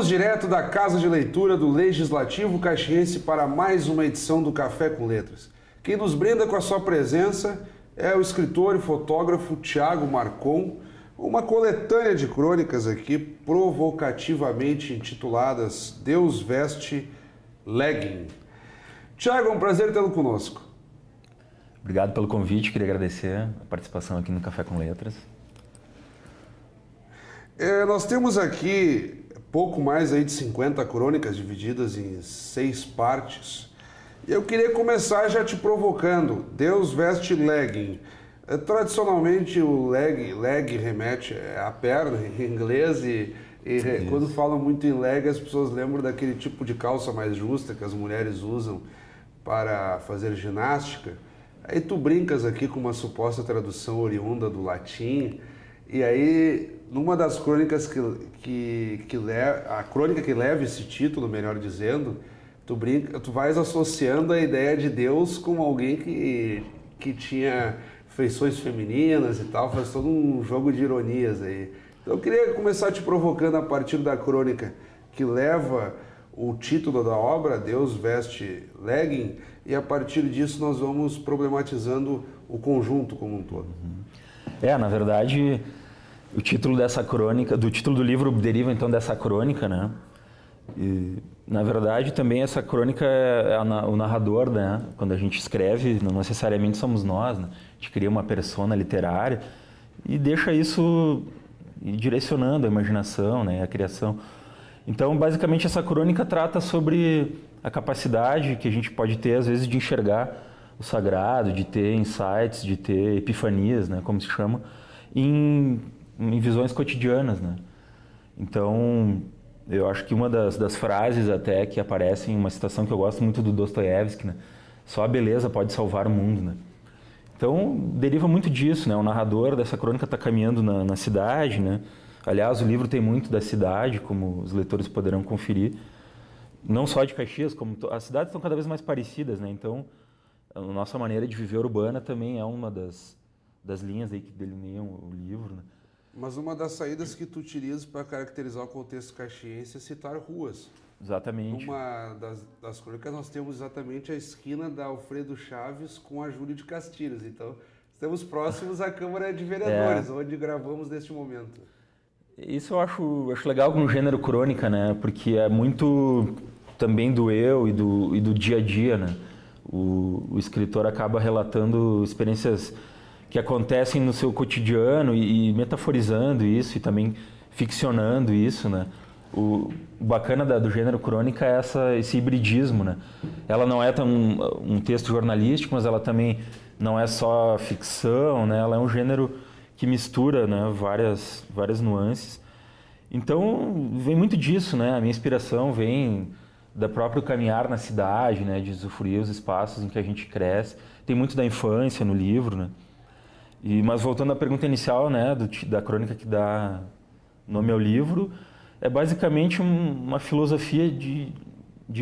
Falamos direto da Casa de Leitura do Legislativo Caxiense para mais uma edição do Café com Letras. Quem nos brinda com a sua presença é o escritor e fotógrafo Thiago Marcon, uma coletânea de crônicas aqui provocativamente intituladas Deus Veste Legging. Thiago, é um prazer tê-lo conosco. Obrigado pelo convite, queria agradecer a participação aqui no Café com Letras. Nós temos aqui pouco mais aí de 50 crônicas divididas em 6 partes. E eu queria começar já te provocando. Deus veste legging. Tradicionalmente o leg remete à perna em inglês e quando falam muito em leg as pessoas lembram daquele tipo de calça mais justa que as mulheres usam para fazer ginástica. Aí tu brincas aqui com uma suposta tradução oriunda do latim. E aí, numa das crônicas a crônica que leva esse título, melhor dizendo, tu vais associando a ideia de Deus com alguém que tinha feições femininas e tal, faz todo um jogo de ironias aí. Então eu queria começar te provocando a partir da crônica que leva o título da obra, Deus Veste Legging, e a partir disso nós vamos problematizando o conjunto como um todo. Na verdade, o título dessa crônica, do título do livro deriva então dessa crônica, né? E, na verdade, também essa crônica é o narrador, né? Quando a gente escreve, não necessariamente somos nós, né? A gente cria uma persona literária e deixa isso direcionando a imaginação, né? A criação. Então, basicamente, essa crônica trata sobre a capacidade que a gente pode ter, às vezes, de enxergar o sagrado, de ter insights, de ter epifanias, né? Como se chama, em visões cotidianas, né? Então, eu acho que uma das frases até que aparecem, uma citação que eu gosto muito do Dostoiévski, né? Só a beleza pode salvar o mundo, né? Então, deriva muito disso, né? O narrador dessa crônica está caminhando na cidade, né? Aliás, o livro tem muito da cidade, como os leitores poderão conferir. Não só de Caxias, como as cidades estão cada vez mais parecidas, né? Então, a nossa maneira de viver urbana também é uma das linhas aí que delineiam o livro, né? Mas uma das saídas que tu utilizas para caracterizar o contexto caxiense é citar ruas. Exatamente. Numa das crônicas nós temos exatamente a esquina da Alfredo Chaves com a Júlio de Castilhos. Então, estamos próximos à Câmara de Vereadores, onde gravamos neste momento. Isso eu acho legal no gênero crônica, né? Porque é muito também do eu e do dia a dia, né? O escritor acaba relatando experiências que acontecem no seu cotidiano e metaforizando isso e também ficcionando isso, né? O bacana do gênero crônica é esse hibridismo, né? Ela não é um texto jornalístico, mas ela também não é só ficção, né? Ela é um gênero que mistura, né, várias nuances. Então, vem muito disso, né? A minha inspiração vem do próprio caminhar na cidade, né? De usufruir os espaços em que a gente cresce. Tem muito da infância no livro, né? Mas voltando à pergunta inicial, né, da crônica que dá nome ao livro, é basicamente uma filosofia de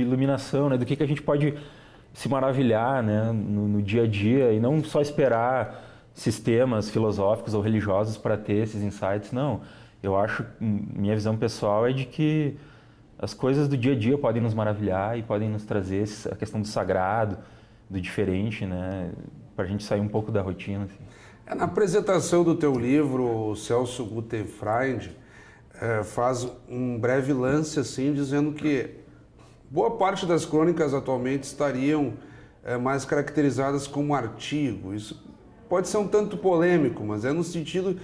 iluminação, né, do que a gente pode se maravilhar, né, no dia a dia e não só esperar sistemas filosóficos ou religiosos para ter esses insights. Não, eu acho, minha visão pessoal é de que as coisas do dia a dia podem nos maravilhar e podem nos trazer a questão do sagrado, do diferente, né, para a gente sair um pouco da rotina, assim. Na apresentação do teu livro, o Celso Guttenfreund faz um breve lance assim, dizendo que boa parte das crônicas atualmente estariam mais caracterizadas como artigo. Isso pode ser um tanto polêmico, mas é no sentido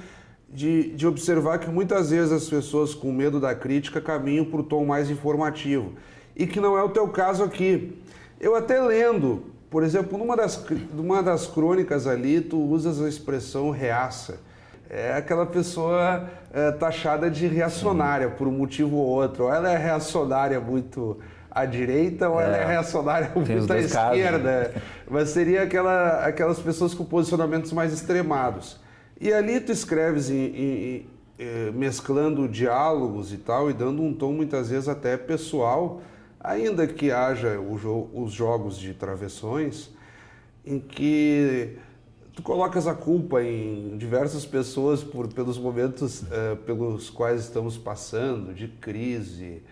de observar que muitas vezes as pessoas com medo da crítica caminham para o tom mais informativo, e que não é o teu caso aqui. Eu até lendo, por exemplo, numa das crônicas ali, tu usas a expressão reaça. É aquela pessoa taxada de reacionária por um motivo ou outro. Ou ela é reacionária muito à direita ou ela é reacionária muito à esquerda. Casos. Mas seria aquelas pessoas com posicionamentos mais extremados. E ali tu escreves mesclando diálogos e tal, e dando um tom muitas vezes até pessoal, ainda que haja os jogos de travessões, em que tu colocas a culpa em diversas pessoas pelos momentos pelos quais estamos passando, de crise,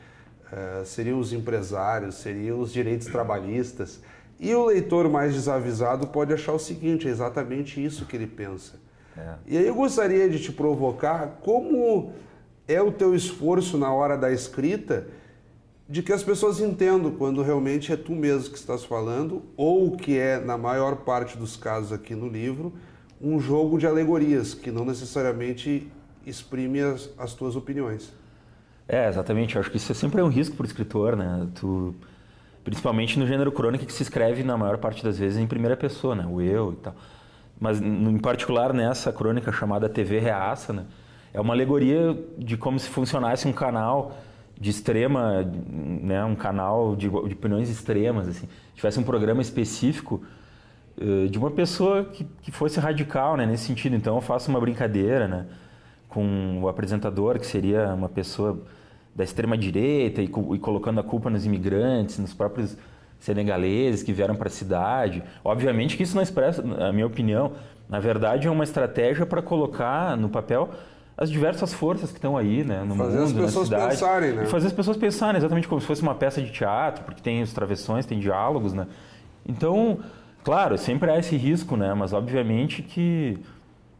seriam os empresários, seriam os direitos trabalhistas. E o leitor mais desavisado pode achar o seguinte, é exatamente isso que ele pensa. E aí eu gostaria de te provocar como é o teu esforço na hora da escrita de que as pessoas entendam quando realmente é tu mesmo que estás falando ou que é, na maior parte dos casos aqui no livro, um jogo de alegorias que não necessariamente exprime as tuas opiniões. Exatamente. Eu acho que isso sempre é um risco para o escritor, né? Principalmente no gênero crônica que se escreve na maior parte das vezes em primeira pessoa, né? O eu e tal. Mas em particular nessa crônica chamada TV Reaça, né? É uma alegoria de como se funcionasse um canal de extrema, né? Um canal de opiniões extremas, assim. Tivesse um programa específico de uma pessoa que fosse radical, né? Nesse sentido. Então eu faço uma brincadeira, né? Com o apresentador, que seria uma pessoa da extrema-direita e colocando a culpa nos imigrantes, nos próprios senegaleses que vieram para a cidade. Obviamente que isso não expressa, a minha opinião, na verdade é uma estratégia para colocar no papel as diversas forças que estão aí, né, no fazer mundo, as pessoas na cidade. Pensarem, né? E fazer as pessoas pensarem, exatamente como se fosse uma peça de teatro, porque tem os travessões, tem diálogos, né? Então, claro, sempre há esse risco, né? Mas obviamente que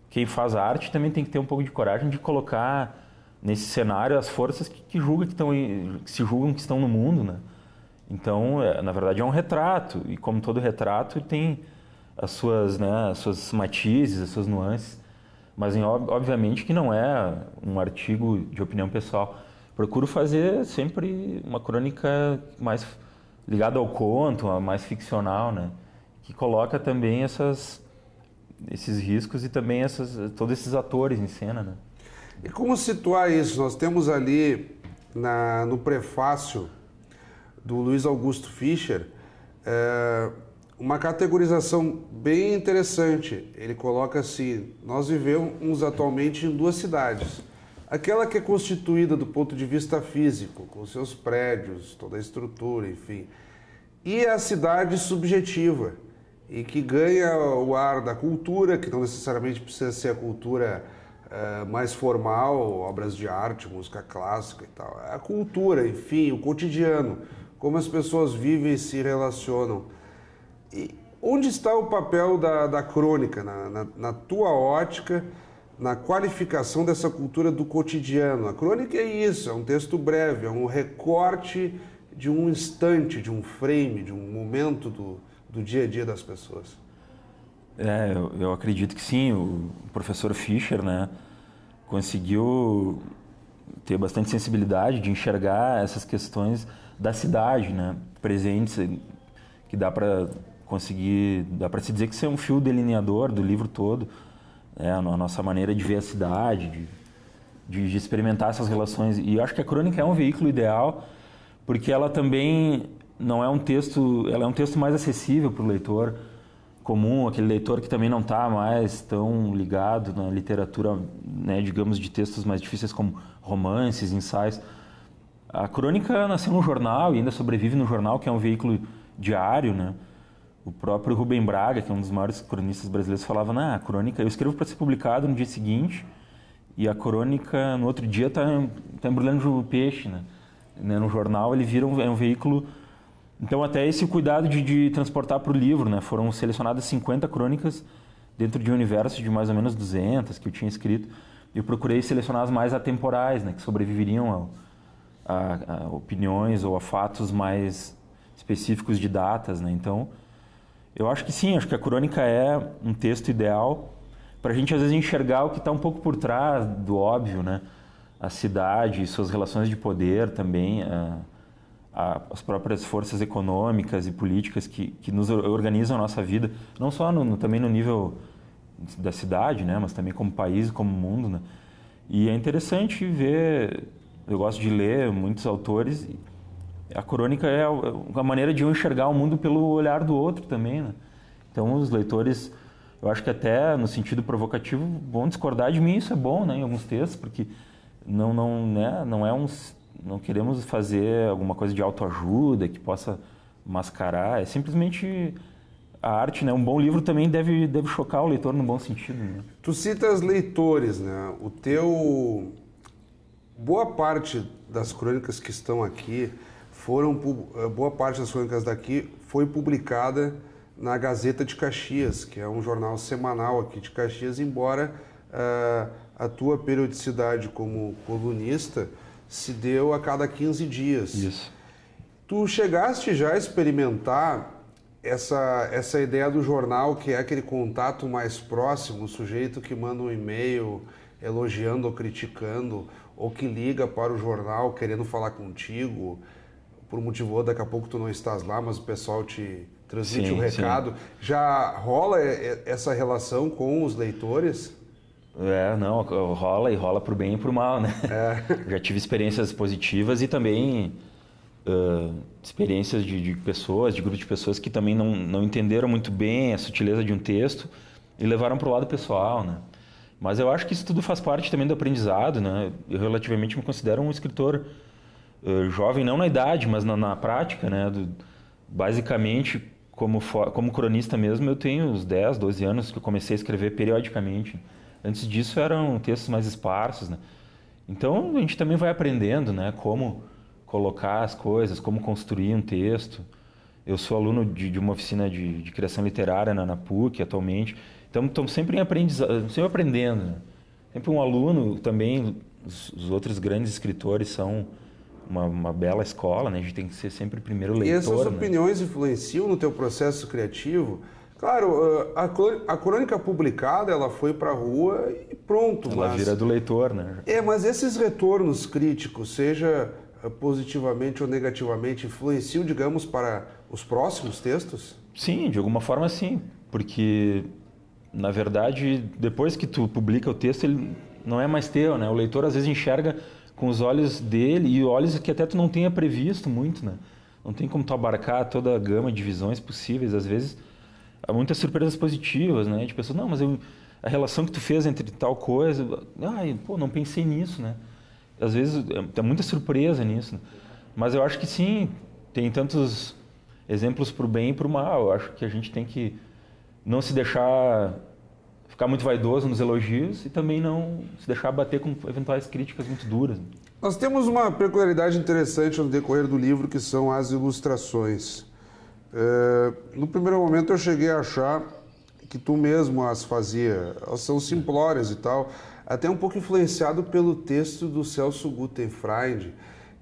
quem faz arte também tem que ter um pouco de coragem de colocar nesse cenário as forças que julgam que se julgam que estão no mundo, né? Então, na verdade, é um retrato e como todo retrato tem as suas matizes, as suas nuances, mas obviamente que não é um artigo de opinião pessoal. Procuro fazer sempre uma crônica mais ligada ao conto, mais ficcional, né? Que coloca também esses riscos e também todos esses atores em cena, né? E como situar isso? Nós temos ali no prefácio do Luiz Augusto Fischer uma categorização bem interessante. Ele coloca assim, nós vivemos atualmente em duas cidades. Aquela que é constituída do ponto de vista físico, com seus prédios, toda a estrutura, enfim. E a cidade subjetiva, e que ganha o ar da cultura, que não necessariamente precisa ser a cultura mais formal, obras de arte, música clássica e tal. A cultura, enfim, o cotidiano, como as pessoas vivem e se relacionam. E onde está o papel da crônica, na tua ótica, na qualificação dessa cultura do cotidiano? A crônica é isso, é um texto breve, é um recorte de um instante, de um frame, de um momento do dia a dia das pessoas. Eu acredito que sim. O professor Fischer, né, conseguiu ter bastante sensibilidade de enxergar essas questões da cidade, né, presentes, que dá para se dizer que isso é um fio delineador do livro todo, a nossa maneira de ver a cidade, de experimentar essas relações. E eu acho que a crônica é um veículo ideal, porque ela também não é um texto, ela é um texto mais acessível para o leitor comum, aquele leitor que também não está mais tão ligado na literatura, né, digamos, de textos mais difíceis como romances, ensaios. A crônica nasceu no jornal e ainda sobrevive no jornal, que é um veículo diário, né? O próprio Rubem Braga, que é um dos maiores cronistas brasileiros, falava, a crônica, eu escrevo para ser publicado no dia seguinte e a crônica no outro dia está embrulhando o peixe, né? No jornal ele vira um veículo. Então até esse cuidado de transportar para o livro, né? Foram selecionadas 50 crônicas dentro de um universo de mais ou menos 200 que eu tinha escrito. Eu procurei selecionar as mais atemporais, né? Que sobreviveriam a opiniões ou a fatos mais específicos de datas, né? Então eu acho que sim, acho que a crônica é um texto ideal para a gente às vezes enxergar o que está um pouco por trás do óbvio, né? A cidade e suas relações de poder também, as próprias forças econômicas e políticas que nos organizam a nossa vida, não só também no nível da cidade, né, mas também como país, como mundo, né? E é interessante ver, eu gosto de ler muitos autores, a crônica é a maneira de eu enxergar o mundo pelo olhar do outro também, né? Então os leitores, eu acho que até no sentido provocativo, vão discordar de mim, isso é bom, né, em alguns textos, porque não queremos fazer alguma coisa de autoajuda que possa mascarar, é simplesmente a arte, né? Um bom livro também deve chocar o leitor no bom sentido, né? Tu citas leitores, né? Boa parte das crônicas que estão aqui boa parte das crônicas daqui foi publicada na Gazeta de Caxias, que é um jornal semanal aqui de Caxias, embora a tua periodicidade como colunista se deu a cada 15 dias. Isso. Tu chegaste já a experimentar essa ideia do jornal, que é aquele contato mais próximo, o sujeito que manda um e-mail elogiando ou criticando, ou que liga para o jornal querendo falar contigo, por um motivo ou outro, daqui a pouco tu não estás lá, mas o pessoal te transmite o recado. Sim. Já rola essa relação com os leitores? Não, rola e rola pro bem e pro mal, né? Já tive experiências positivas e também experiências de pessoas, de grupo de pessoas que também não entenderam muito bem a sutileza de um texto e levaram pro lado pessoal, né? Mas eu acho que isso tudo faz parte também do aprendizado, né? Eu relativamente me considero um escritor jovem, não na idade, mas na prática, né? Basicamente, como cronista mesmo, eu tenho uns 10, 12 anos que eu comecei a escrever periodicamente. Antes disso eram textos mais esparsos, né? Então a gente também vai aprendendo, né? Como colocar as coisas, como construir um texto. Eu sou aluno de uma oficina de criação literária na PUC atualmente. Então estou sempre em aprendizado, sempre aprendendo, né? Sempre um aluno também, os outros grandes escritores são uma bela escola, né? A gente tem que ser sempre primeiro leitor. E essas opiniões influenciam no teu processo criativo? Claro, a crônica publicada, ela foi para a rua e pronto. Ela vira do leitor, né? Mas esses retornos críticos, seja positivamente ou negativamente, influenciam, digamos, para os próximos textos? Sim, de alguma forma sim, porque na verdade, depois que tu publica o texto, ele não é mais teu, né? O leitor às vezes enxerga com os olhos dele e olhos que até tu não tenha previsto muito, né? Não tem como tu abarcar toda a gama de visões possíveis. Às vezes, há muitas surpresas positivas, né? De pessoas, não, mas a relação que tu fez entre tal coisa, não pensei nisso, né? Às vezes, tem muita surpresa nisso, né? Mas eu acho que sim, tem tantos exemplos pro bem e pro mal. Eu acho que a gente tem que não se deixar ficar muito vaidoso nos elogios e também não se deixar bater com eventuais críticas muito duras. Nós temos uma peculiaridade interessante no decorrer do livro, que são as ilustrações. No primeiro momento eu cheguei a achar que tu mesmo as fazia, elas são simplórias e tal, até um pouco influenciado pelo texto do Celso Guttenfreund,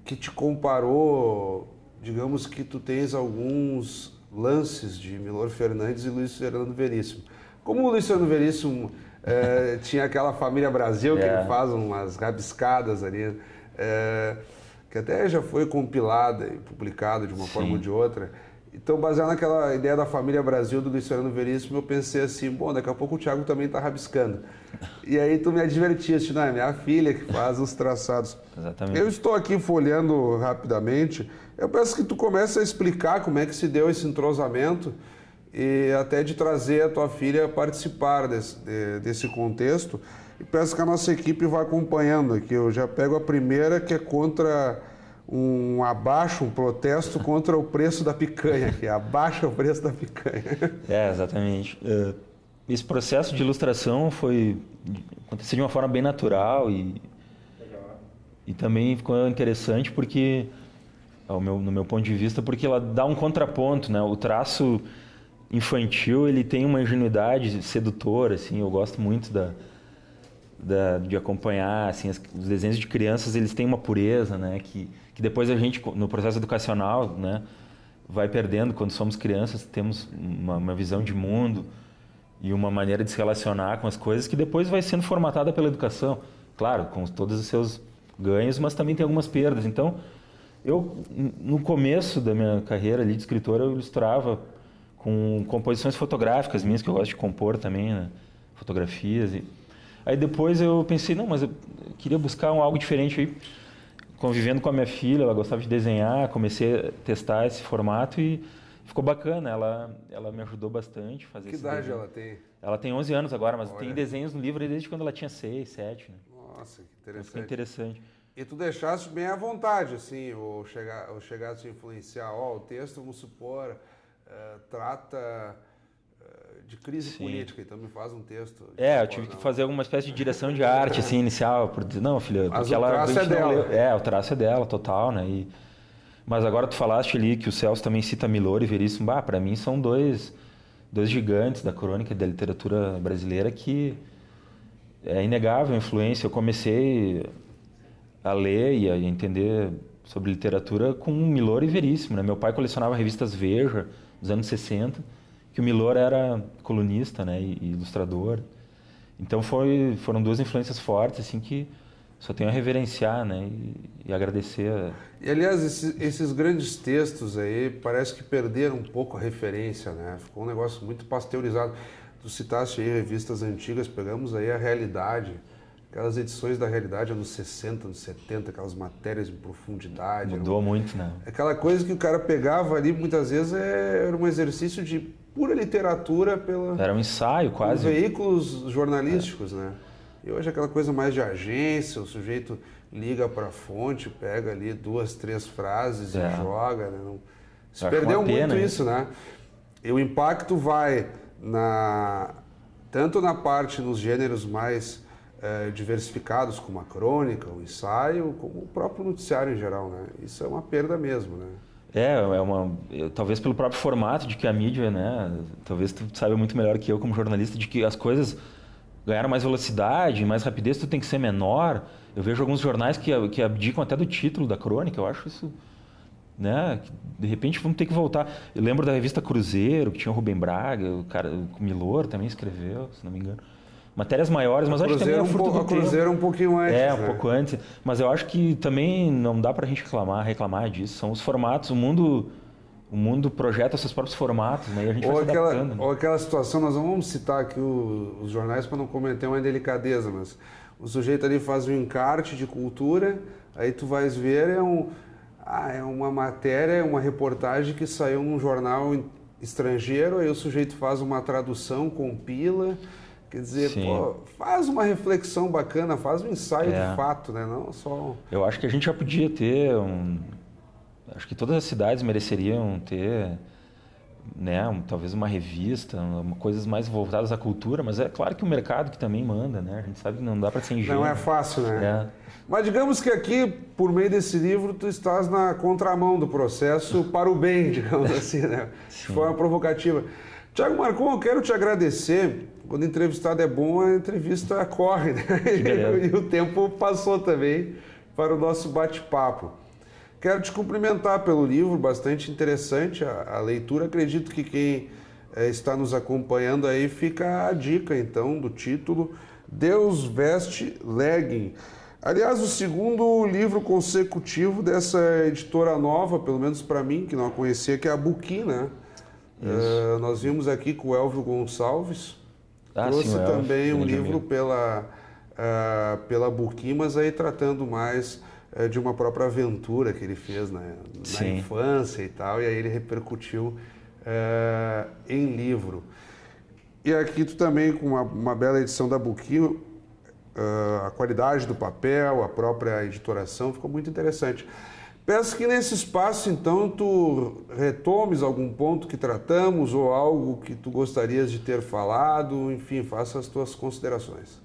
que te comparou, digamos que tu tens alguns lances de Milor Fernandes e Luiz Fernando Veríssimo. Como o Luiz Fernando Veríssimo tinha aquela família Brasil, que ele faz umas rabiscadas ali, que até já foi compilada e publicada de uma forma ou de outra. Então, baseado naquela ideia da família Brasil do Luiz Fernando Veríssimo, eu pensei assim, bom, daqui a pouco o Thiago também está rabiscando. E aí tu me advertiste, não é minha filha que faz os traçados. Exatamente. Eu estou aqui folheando rapidamente, eu peço que tu comece a explicar como é que se deu esse entrosamento e até de trazer a tua filha a participar desse contexto. E peço que a nossa equipe vá acompanhando aqui. Eu já pego a primeira, que é contra um protesto contra o preço da picanha, que abaixa o preço da picanha. Exatamente. Esse processo de ilustração aconteceu de uma forma bem natural e também ficou interessante porque, no meu ponto de vista, porque ela dá um contraponto, né? O traço infantil, ele tem uma ingenuidade sedutora, assim, eu gosto muito de acompanhar, assim, os desenhos de crianças, eles têm uma pureza, né, que depois a gente, no processo educacional, né, vai perdendo. Quando somos crianças, temos uma visão de mundo e uma maneira de se relacionar com as coisas que depois vai sendo formatada pela educação, claro, com todos os seus ganhos, mas também tem algumas perdas. Então, no começo da minha carreira ali de escritor, eu ilustrava com composições fotográficas minhas, que eu gosto de compor também, né, fotografias. Aí depois eu pensei, não, mas eu queria buscar algo diferente aí. Convivendo com a minha filha, ela gostava de desenhar, comecei a testar esse formato e ficou bacana. Ela me ajudou bastante a fazer isso. Que idade ela tem? Ela tem 11 anos agora, mas tem desenhos no livro desde quando ela tinha 6, 7, né? Nossa, que interessante. Ficou interessante. E tu deixaste bem à vontade, assim, ou chegaste a influenciar, o texto, vamos supor, trata de crise Sim. política, então me faz um texto. Eu tive que fazer alguma espécie de direção de arte, assim, inicial, por dizer, não, filha, Mas porque o traço é dela. O traço é dela, total, né? Mas agora tu falaste ali que o Celso também cita Milor e Veríssimo, para mim são dois gigantes da crônica e da literatura brasileira que é inegável a influência. Eu comecei a ler e a entender sobre literatura com Milor e Veríssimo, né? Meu pai colecionava revistas Veja, dos anos 60, que o Milor era colunista, né, e ilustrador. Então foram duas influências fortes, assim, que só tenho a reverenciar, né, e agradecer. E, aliás, esses grandes textos aí parece que perderam um pouco a referência, né? Ficou um negócio muito pasteurizado. Tu citaste aí revistas antigas, pegamos aí a Realidade, aquelas edições da Realidade anos 60, anos 70, aquelas matérias de profundidade. Mudou muito, né? Aquela coisa que o cara pegava ali, muitas vezes, era um exercício de pura literatura Era um ensaio, quase. veículos jornalísticos, né? E hoje aquela coisa mais de agência, o sujeito liga para a fonte, pega ali 2, 3 frases e joga, né? Se perdeu muito isso, né? E o impacto vai tanto na parte, nos gêneros mais diversificados, como a crônica, o ensaio, como o próprio noticiário em geral, né? Isso é uma perda mesmo, né? Talvez pelo próprio formato de que a mídia, né? Talvez tu saiba muito melhor que eu como jornalista de que as coisas ganharam mais velocidade, mais rapidez, tu tem que ser menor. Eu vejo alguns jornais que abdicam até do título da crônica, eu acho isso, né? De repente vamos ter que voltar. Eu lembro da revista Cruzeiro, que tinha o Rubem Braga, o Milor também escreveu, se não me engano. Matérias maiores, mas acho que também é fruto do tempo. A Cruzeiro um pouquinho antes, um pouco antes. Mas eu acho que também não dá pra gente reclamar disso. São os formatos, o mundo projeta seus próprios formatos, né? E a gente vai se adaptando. Ou aquela situação, nós não vamos citar aqui os jornais para não cometer uma indelicadeza, mas o sujeito ali faz um encarte de cultura, aí tu vais ver, é uma matéria, uma reportagem que saiu num jornal estrangeiro, aí o sujeito faz uma tradução, compila. Quer dizer, faz uma reflexão bacana, faz um ensaio de fato, né? Não só... Eu acho que a gente já podia ter acho que todas as cidades mereceriam ter, né, talvez uma revista, coisas mais voltadas à cultura, mas é claro que o mercado que também manda, né? A gente sabe que não dá para ser ingênuo. Não é fácil, né? Mas digamos que aqui, por meio desse livro, tu estás na contramão do processo para o bem, digamos assim, né? De forma provocativa. Tiago Marcon, eu quero te agradecer. Quando entrevistado é bom, a entrevista corre, né? E o tempo passou também para o nosso bate-papo. Quero te cumprimentar pelo livro, bastante interessante a leitura. Acredito que quem está nos acompanhando aí fica a dica, então, do título Deus Veste Legging. Aliás, o segundo livro consecutivo dessa editora nova, pelo menos para mim, que não a conhecia, que é a Buquim, né? Nós vimos aqui com o Elvio Gonçalves, trouxe também um livro pela Buquim, mas aí tratando mais de uma própria aventura que ele fez na infância e tal, e aí ele repercutiu em livro. E aqui tu também, com uma bela edição da Buquim, a qualidade do papel, a própria editoração, ficou muito interessante. Peço que nesse espaço, então, tu retomes algum ponto que tratamos ou algo que tu gostarias de ter falado, enfim, faça as tuas considerações.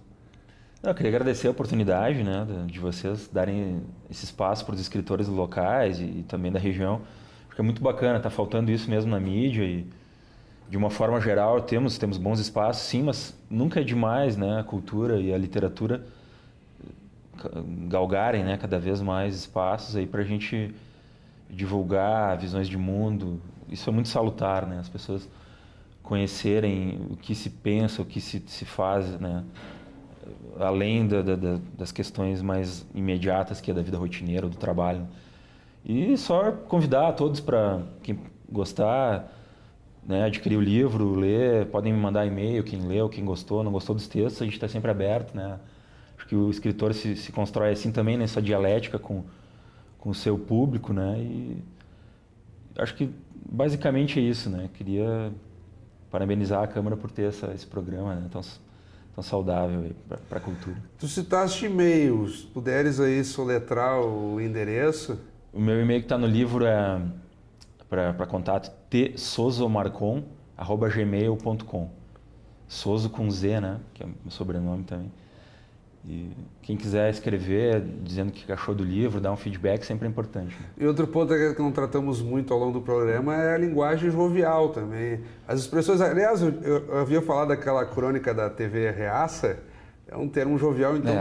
Eu queria agradecer a oportunidade, né, de vocês darem esse espaço para os escritores locais e também da região. Acho que é muito bacana, está faltando isso mesmo na mídia e, de uma forma geral, temos bons espaços, sim, mas nunca é demais, né, a cultura e a literatura galgarem, né, cada vez mais espaços aí para a gente divulgar visões de mundo. Isso é muito salutar, né, as pessoas conhecerem o que se pensa, o que se faz, né, além das questões mais imediatas que é da vida rotineira, do trabalho. E só convidar a todos para quem gostar, né, adquirir o livro, ler, podem me mandar e-mail, quem leu, quem gostou, não gostou dos textos, a gente está sempre aberto, né. Acho que o escritor se constrói assim também, nessa dialética com o seu público, né? E acho que basicamente é isso, né? Queria parabenizar a Câmara por ter esse programa, né, tão saudável para a cultura. Tu citaste e-mails, puderes aí soletrar o endereço? O meu e-mail que está no livro para contato tsosomarcon@gmail.com. Souza com Z, né? Que é meu sobrenome também. E quem quiser escrever dizendo o que achou do livro, dar um feedback, sempre é importante. Né? E outro ponto que não tratamos muito ao longo do programa é a linguagem jovial também. As expressões, aliás, eu havia falado daquela crônica da TV Reaça, é um termo jovial, então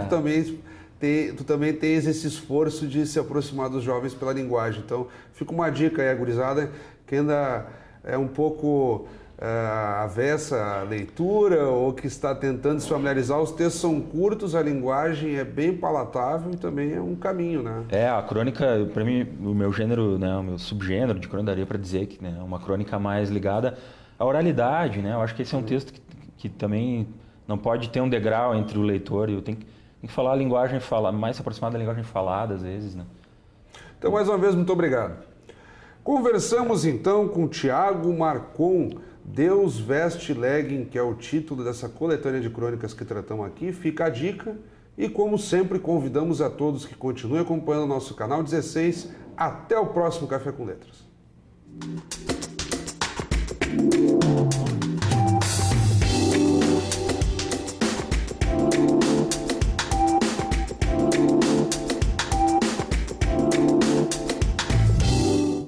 tu também tens esse esforço de se aproximar dos jovens pela linguagem. Então, fica uma dica aí, a gurizada, que ainda é um pouco avessa à leitura ou que está tentando se familiarizar. Os textos são curtos, a linguagem é bem palatável e também é um caminho, né? A crônica, para mim, o meu gênero, né, o meu subgênero de crônica, daria para dizer que é uma crônica mais ligada à oralidade, né? Eu acho que esse é um texto que também não pode ter um degrau entre o leitor e eu tenho que falar a linguagem mais se aproximar da linguagem falada, às vezes, né? Então, mais uma vez, muito obrigado. Conversamos então com Tiago Marcon, Deus Veste Legging, que é o título dessa coletânea de crônicas que tratamos aqui. Fica a dica e, como sempre, convidamos a todos que continuem acompanhando o nosso canal 16. Até o próximo Café com Letras.